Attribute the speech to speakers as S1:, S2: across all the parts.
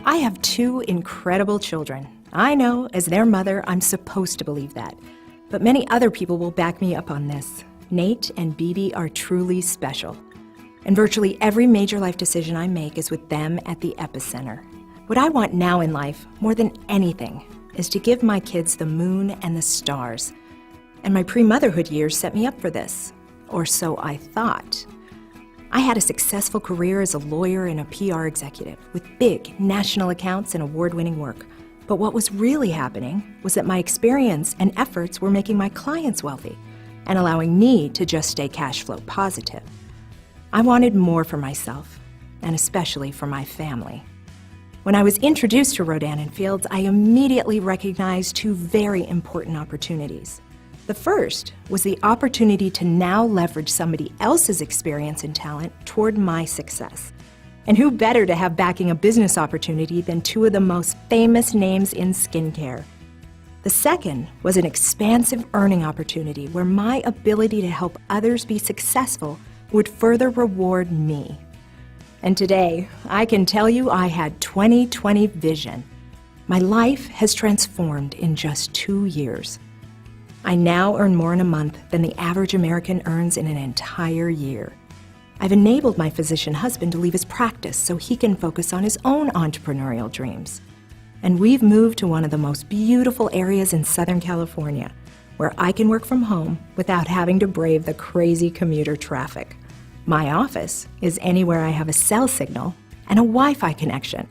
S1: I have two incredible children. I know, as their mother, I'm supposed to believe that. But many other people will back me up on this. Nate and Bibi are truly special. And virtually every major life decision I make is with them at the epicenter. What I want now in life, more than anything, is to give my kids the moon and the stars. And my pre-motherhood years set me up for this. Or so I thought. I had a successful career as a lawyer and a PR executive with big national accounts and award-winning work. But what was really happening was that my experience and efforts were making my clients wealthy and allowing me to just stay cash flow positive. I wanted more for myself, and especially for my family. When I was introduced to Rodan & Fields, I immediately recognized two very important opportunities. The first was the opportunity to now leverage somebody else's experience and talent toward my success. And who better to have backing a business opportunity than two of the most famous names in skincare? The second was an expansive earning opportunity where my ability to help others be successful would further reward me. And today, I can tell you I had 20/20 vision. My life has transformed in just 2 years. I now earn more in a month than the average American earns in an entire year. I've enabled my physician husband to leave his practice so he can focus on his own entrepreneurial dreams. And we've moved to one of the most beautiful areas in Southern California, where I can work from home without having to brave the crazy commuter traffic. My office is anywhere I have a cell signal and a Wi-Fi connection,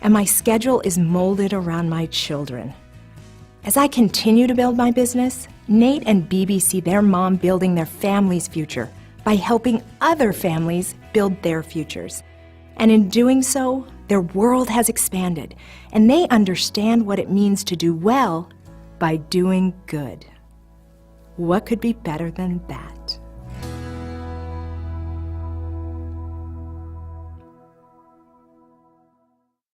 S1: and my schedule is molded around my children. As I continue to build my business, Nate and Bibi see their mom building their family's future by helping other families build their futures. And in doing so, their world has expanded, and they understand what it means to do well by doing good. What could be better than that?